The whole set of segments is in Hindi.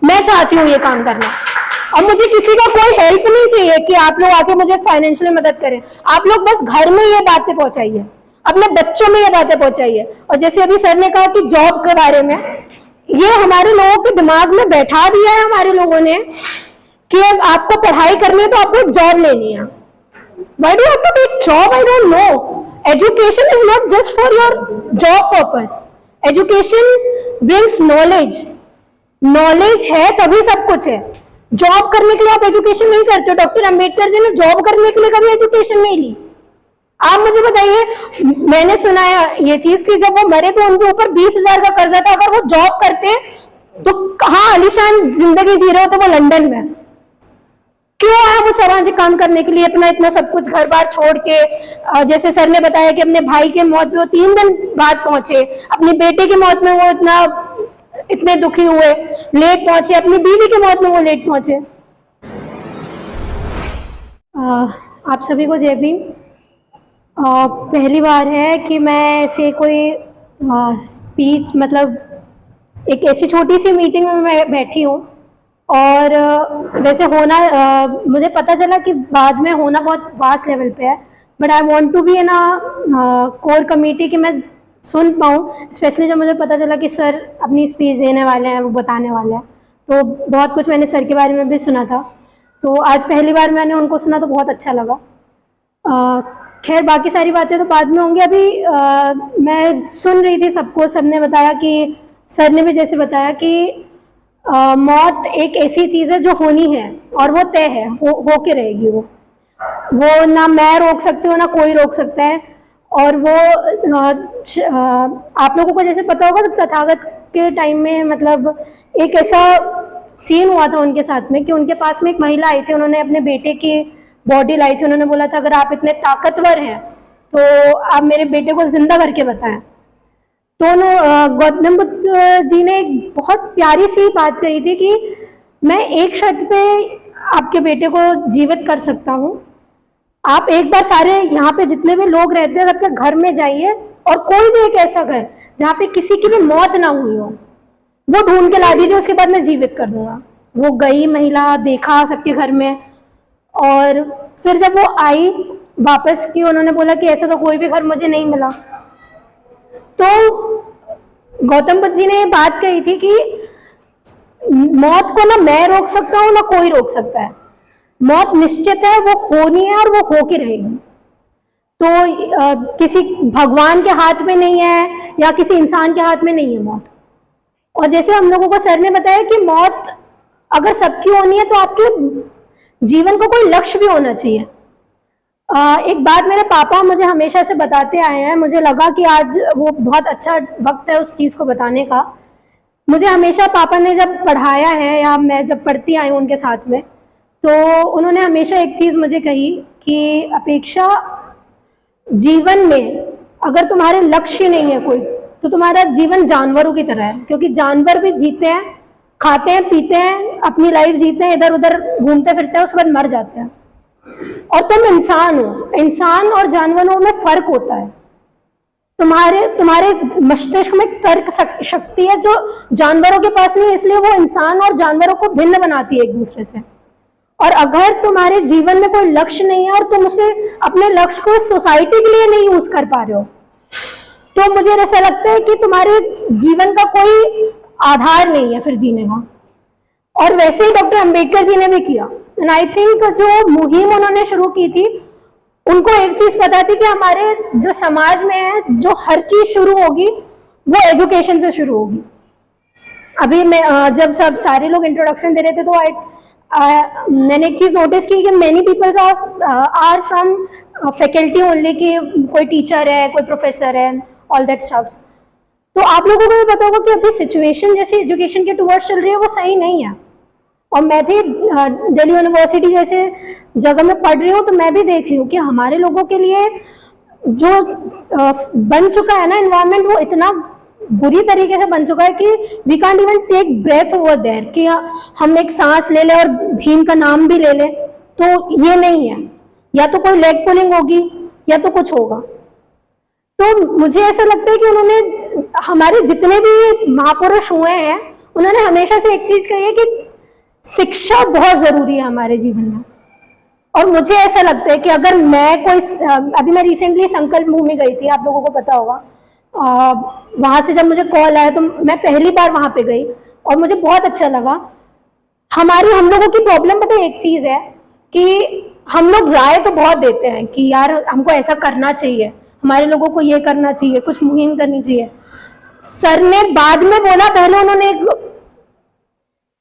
मैं चाहती हूँ ये काम करना, और मुझे किसी का कोई हेल्प नहीं चाहिए कि आप लोग आके मुझे फाइनेंशियली मदद करें। आप लोग बस घर में ये बातें पहुंचाइए, अपने बच्चों में ये बातें पहुंचाइए। और जैसे अभी सर ने कहा कि जॉब के बारे में, ये हमारे लोगों के दिमाग में बैठा दिया है हमारे लोगों ने कि आपको पढ़ाई करनी है तो आपको जॉब लेनी है। Why do you have to take job? I don't know. Education is not just for your job purpose. Education brings knowledge. Knowledge है तभी सब कुछ है। जॉब करने के लिए आप एजुकेशन नहीं करते हो। डॉक्टर अंबेडकर जी ने जॉब करने के लिए कभी एजुकेशन नहीं ली। आप मुझे बताइए, मैंने सुना है ये चीज कि जब वो मरे तो उनके ऊपर 20,000 का कर्जा था। अगर वो जॉब करते तो कहाँ आलीशान जिंदगी जी रहे होते वो लंदन में। क्यों आया वो सामाजिक काम करने के लिए, अपना इतना सब कुछ घर बार छोड़ के। जैसे सर ने बताया कि अपने भाई के मौत में वो 3 दिन बाद पहुंचे, अपनी बेटे की मौत में वो इतने दुखी हुए, लेट पहुंचे, अपनी बीवी की मौत में वो लेट पहुंचे। आप सभी को जय भीम। पहली बार है कि मैं ऐसे कोई स्पीच, मतलब एक ऐसी छोटी सी मीटिंग में मैं बैठी हूँ। और वैसे होना मुझे पता चला कि बाद में होना बहुत वास्ट लेवल पे है, but I want to be in core committee कि मैं सुन पाऊँ। स्पेशली जब मुझे पता चला कि सर अपनी स्पीच देने वाले हैं, वो बताने वाले हैं, तो बहुत कुछ मैंने सर के बारे में भी सुना था। तो आज पहली बार मैंने उनको सुना तो बहुत अच्छा लगा। खैर बाकी सारी बातें तो बाद में होंगी। अभी मैं सुन रही थी सबको, सबने बताया कि सर ने भी जैसे बताया कि मौत एक ऐसी चीज़ है जो होनी है और वो तय है, हो के रहेगी। वो ना मैं रोक सकती हूँ ना कोई रोक सकता है। और वो आप लोगों को जैसे पता होगा तो तथागत के टाइम में मतलब एक ऐसा सीन हुआ था उनके साथ में कि उनके पास में एक महिला आई थी, उन्होंने अपने बेटे की बॉडी लाई थी। उन्होंने बोला था अगर आप इतने ताकतवर हैं तो आप मेरे बेटे को जिंदा करके बताएं। तो गौतम बुद्ध जी ने एक बहुत प्यारी सी बात कही थी कि मैं एक शर्त पे आपके बेटे को जीवित कर सकता हूँ। आप एक बार सारे यहाँ पे जितने भी लोग रहते हैं सबके घर में जाइए और कोई भी एक ऐसा घर जहाँ पे किसी की भी मौत ना हुई हो वो ढूंढ के ला दीजिए, उसके बाद मैं जीवित कर दूंगा। वो गई महिला, देखा सबके घर में, और फिर जब वो आई वापस की, उन्होंने बोला कि ऐसा तो कोई भी घर मुझे नहीं मिला। तो गौतम बुद्ध जी ने ये बात कही थी कि मौत को ना मैं रोक सकता हूँ ना कोई रोक सकता है। मौत निश्चित है, वो होनी है और वो होके रहेगी। तो किसी भगवान के हाथ में नहीं है या किसी इंसान के हाथ में नहीं है मौत। और जैसे हम लोगों को सर ने बताया कि मौत अगर सबकी होनी है तो आपके जीवन को कोई लक्ष्य भी होना चाहिए। एक बात मेरे पापा मुझे हमेशा से बताते आए हैं, मुझे लगा कि आज वो बहुत अच्छा वक्त है उस चीज़ को बताने का। मुझे हमेशा पापा ने जब पढ़ाया है या मैं जब पढ़ती आई हूँ उनके साथ में, तो उन्होंने हमेशा एक चीज़ मुझे कही कि अपेक्षा, जीवन में अगर तुम्हारे लक्ष्य नहीं है कोई तो तुम्हारा जीवन जानवरों की तरह है। क्योंकि जानवर भी जीते हैं, खाते हैं, पीते हैं, अपनी लाइफ जीते हैं, इधर उधर घूमते फिरते हैं, उसके बाद मर जाते हैं। और तुम इंसान हो। इंसान और जानवरों में फर्क होता है। तुम्हारे मस्तिष्क में तर्क शक्ति है जो जानवरों के पास नहीं है, इसलिए वो इंसान और जानवरों को भिन्न बनाती है एक दूसरे से। और अगर तुम्हारे जीवन में कोई लक्ष्य नहीं है और तुम उसे अपने लक्ष्य को सोसाइटी के लिए नहीं यूज कर पा रहे हो तो मुझे ऐसा लगता है कि तुम्हारे जीवन का कोई आधार नहीं है फिर जीने का। और वैसे ही डॉक्टर अंबेडकर जी ने भी किया। एंड आई थिंक जो मुहिम उन्होंने शुरू की थी, उनको एक चीज पता थी कि हमारे जो समाज में है, जो हर चीज शुरू होगी वो एजुकेशन से शुरू होगी। अभी मैं जब सब सारे लोग इंट्रोडक्शन दे रहे थे तो मैंने एक चीज नोटिस की कि many peoples are from faculty only, कि कोई टीचर है, कोई प्रोफेसर है, ऑल दैट स्टफ्स। तो आप लोगों को भी पता होगा कि अभी सिचुएशन जैसे एजुकेशन के टुवर्ड्स चल रही है वो सही नहीं है। और मैं भी दिल्ली यूनिवर्सिटी जैसे जगह में पढ़ रही हूँ तो मैं भी देख रही हूँ कि हमारे लोगों के लिए जो बन चुका है ना एनवायरनमेंट, वो इतना बुरी तरीके से बन चुका है कि we can't even take breath over there, कि हम एक सांस ले लें और भीम का नाम भी ले लें, तो ये नहीं है। या तो कोई लेग पुलिंग होगी या तो कुछ होगा। तो मुझे ऐसा लगता है कि उन्होंने, हमारे जितने भी महापुरुष हुए हैं उन्होंने हमेशा से एक चीज कही है कि शिक्षा बहुत जरूरी है हमारे जीवन में। और मुझे ऐसा लगता है कि अगर मैं कोई, अभी मैं रिसेंटली संकल्प भूमि गई थी, आप लोगों को पता होगा, वहां से जब मुझे कॉल आया तो मैं पहली बार वहां पे गई और मुझे बहुत अच्छा लगा। हम लोगों की प्रॉब्लम पता है एक चीज है कि हम लोग राय तो बहुत देते हैं कि यार हमको ऐसा करना चाहिए, हमारे लोगों को ये करना चाहिए, कुछ मुहिम करनी चाहिए। सर ने बाद में बोला, पहले उन्होंने एक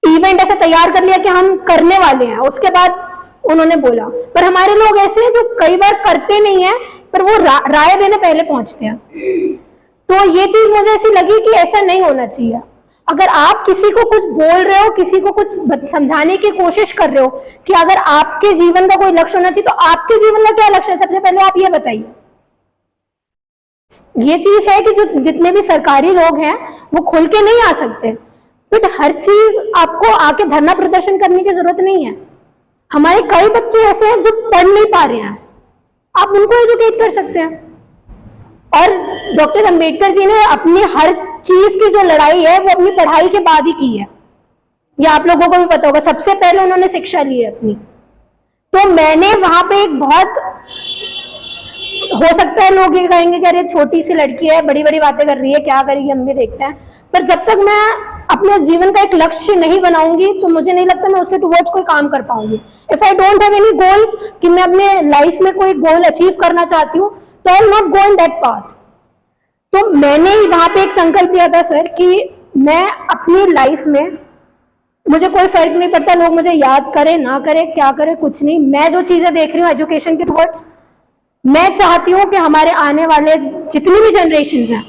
इवेंट ऐसा तैयार कर लिया कि हम करने वाले हैं, उसके बाद उन्होंने बोला। पर हमारे लोग ऐसे हैं जो कई बार करते नहीं है, पर वो राय देने पहले पहुंचते हैं। तो ये चीज मुझे ऐसी लगी कि ऐसा नहीं होना चाहिए। अगर आप किसी को कुछ बोल रहे हो, किसी को कुछ समझाने की कोशिश कर रहे हो कि अगर आपके जीवन का कोई लक्ष्य होना चाहिए, तो आपके जीवन का क्या लक्ष्य है, सबसे पहले आप ये बताइए। ये चीज है कि जो जितने भी सरकारी लोग हैं वो खुल के नहीं आ सकते, बट हर चीज आपको आके धरना प्रदर्शन करने की जरूरत नहीं है। हमारे कई बच्चे ऐसे हैं जो पढ़ नहीं पा रहे हैं, आप उनको एजुकेट कर सकते हैं। और डॉक्टर अंबेडकर जी ने अपनी हर चीज की जो लड़ाई है वो अपनी पढ़ाई के बाद ही की है, ये आप लोगों को भी पता होगा। सबसे पहले उन्होंने शिक्षा ली है अपनी। तो मैंने वहां पे एक बहुत, हो सकता है लोग ये कहेंगे कि अरे छोटी सी लड़की है, बड़ी बड़ी बातें कर रही है, क्या करेगी, हम भी देखते हैं। पर जब तक मैं अपने जीवन का एक लक्ष्य नहीं बनाऊंगी तो मुझे नहीं लगता मैं उसके टुवर्ड्स कोई काम कर पाऊंगी। If I don't have any गोल कि मैं अपने लाइफ में कोई गोल अचीव करना चाहती हूँ, तो I will not go in that path. तो मैंने वहां पे एक संकल्प लिया था सर कि मैं अपनी लाइफ में, मुझे कोई फर्क नहीं पड़ता लोग मुझे याद करें ना करें, क्या करें, कुछ नहीं। मैं जो चीजें देख रही हूँ एजुकेशन के टुवर्ड्स, मैं चाहती हूँ कि हमारे आने वाले जितनी भी जनरेशन हैं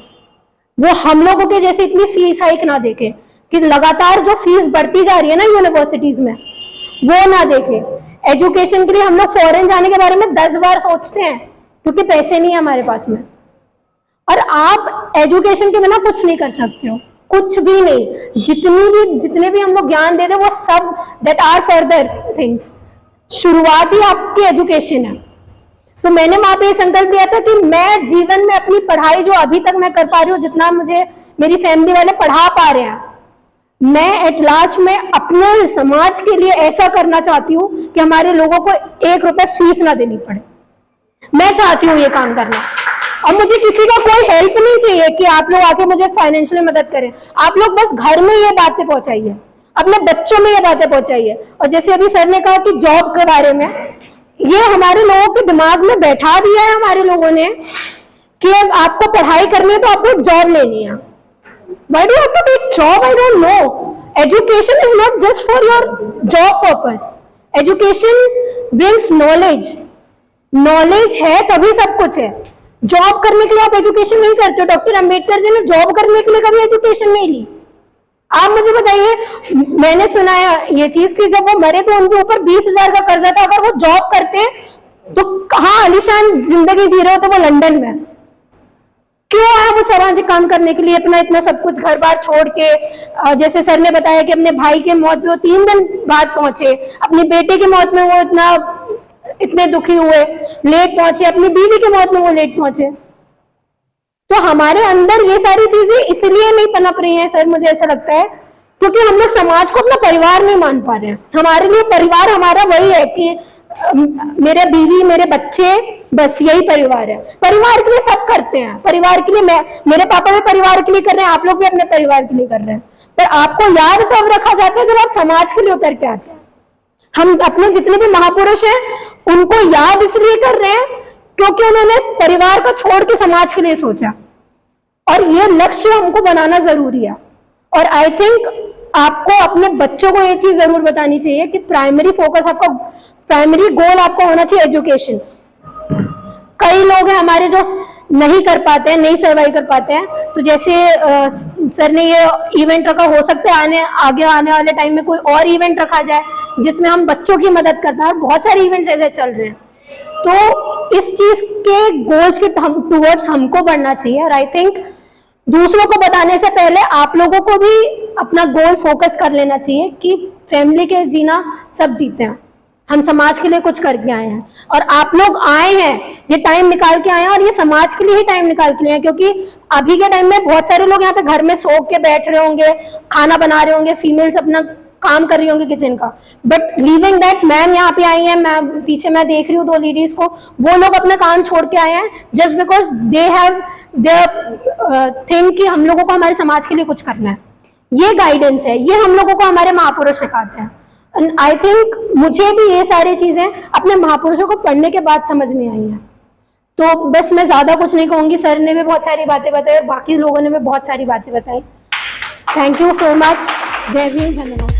वो हम लोगों के जैसे इतनी फीस हाइक ना देखे, कि लगातार जो फीस बढ़ती जा रही है ना यूनिवर्सिटीज में, वो ना देखे। एजुकेशन के लिए हम लोग फॉरेन जाने के बारे में 10 बार सोचते हैं क्योंकि पैसे नहीं है हमारे पास में। और आप एजुकेशन के बिना कुछ नहीं कर सकते हो, कुछ भी नहीं। जितने भी हम लोग ज्ञान देते हैं वो सब दैट आर फर्दर थिंग्स, शुरुआत ही आपकी एजुकेशन है। तो मैंने वहां पे संकल्प लिया था कि मैं जीवन में अपनी पढ़ाई जो अभी तक मैं कर पा रही हूँ, जितना मुझे मेरी फैमिली वाले पढ़ा पा रहे हैं, मैं एट लास्ट में अपने समाज के लिए ऐसा करना चाहती हूँ कि हमारे लोगों को 1 रुपए फीस ना देनी पड़े। मैं चाहती हूँ ये काम करना, और मुझे किसी का कोई हेल्प नहीं चाहिए कि आप लोग आके मुझे फाइनेंशियली मदद करें। आप लोग बस घर में ये बातें पहुंचाइए, अपने बच्चों में ये बातें पहुंचाइए। और जैसे अभी सर ने कहा कि जॉब के बारे में, ये हमारे लोगों के दिमाग में बैठा दिया है हमारे लोगों ने कि आपको पढ़ाई करनी है तो आपको जॉब लेनी है। Why do you have to take job? I don't know. Education is not just for your job purpose. Education brings knowledge. Knowledge है तभी सब कुछ है। जॉब करने के लिए आप एजुकेशन नहीं करते हो। डॉक्टर अंबेडकर जी ने जॉब करने के लिए कभी एजुकेशन नहीं ली। आप मुझे बताइए, मैंने सुना है ये चीज कि जब वो मरे तो उनके ऊपर 20,000 का कर्जा था। अगर वो जॉब करते तो कहाँ आलीशान जिंदगी जी रहे हो, तो वो लंदन में क्यों आया वो सामाजिक काम करने के लिए, इतना सब कुछ घर बार छोड़ के। जैसे सर ने बताया कि अपने भाई के मौत में वो 3 दिन बाद पहुंचे, अपनी बेटे की मौत में वो इतने दुखी हुए, लेट पहुंचे, अपनी बीवी की मौत में वो लेट पहुंचे। तो हमारे अंदर ये सारी चीजें इसलिए नहीं पनप रही हैं सर, मुझे ऐसा लगता है क्योंकि हम लोग समाज को अपना परिवार नहीं मान पा रहे हैं। हमारे लिए परिवार हमारा वही है कि मेरे बीवी, मेरे बच्चे, बस यही परिवार है। परिवार के लिए सब करते हैं, परिवार के लिए मेरे पापा भी परिवार के लिए कर रहे हैं, आप लोग भी अपने परिवार के लिए कर रहे हैं। पर आपको याद तो अब रखा जाता है जब आप समाज के लिए उतर के आते हैं। हम अपने जितने भी महापुरुष हैं उनको याद इसलिए कर रहे हैं क्योंकि उन्होंने परिवार को छोड़ के समाज के लिए सोचा, और ये लक्ष्य हमको बनाना जरूरी है। और आई थिंक आपको अपने बच्चों को ये चीज जरूर बतानी चाहिए कि प्राइमरी फोकस आपका, प्राइमरी गोल आपका होना चाहिए एजुकेशन। कई लोग हैं हमारे जो नहीं कर पाते हैं, नहीं सर्वाइव कर पाते हैं। तो जैसे सर ने ये इवेंट रखा, हो सकता है आगे आने वाले टाइम में कोई और इवेंट रखा जाए जिसमें हम बच्चों की मदद कर पाए। बहुत सारे इवेंट्स ऐसे चल रहे हैं। तो इस चीज के गोल्स के टुवर्ड्स हमको बढ़ना चाहिए। और आई थिंक दूसरों को बताने से पहले आप लोगों को भी अपना गोल फोकस कर लेना चाहिए कि फैमिली के जीना सब जीते हैं। हम समाज के लिए कुछ करके आए हैं, और आप लोग आए हैं, ये टाइम निकाल के आए हैं, और ये समाज के लिए ही टाइम निकाल के आए हैं, क्योंकि अभी के टाइम में बहुत सारे लोग यहाँ पे घर में सो के बैठ रहे होंगे, खाना बना रहे होंगे, फीमेल्स अपना काम कर रही होंगी किचन का, बट लीविंग दैट मैम यहाँ पे आई है, मैं पीछे मैं देख रही हूँ 2 लेडीज को, वो लोग अपना काम छोड़ के आए हैं just because they have their think कि हम लोगों को हमारे समाज के लिए कुछ करना है। ये गाइडेंस है, ये हम लोगों को हमारे महापुरुष सिखाते हैं। एंड आई थिंक मुझे भी ये सारी चीजें अपने महापुरुषों को पढ़ने के बाद समझ में आई हैं। तो बस मैं ज्यादा कुछ नहीं कहूंगी, सर ने भी बहुत सारी बातें बताई, बाकी लोगों ने भी बहुत सारी बातें बताई। Thank you so much. जय भीम, धन्यवाद।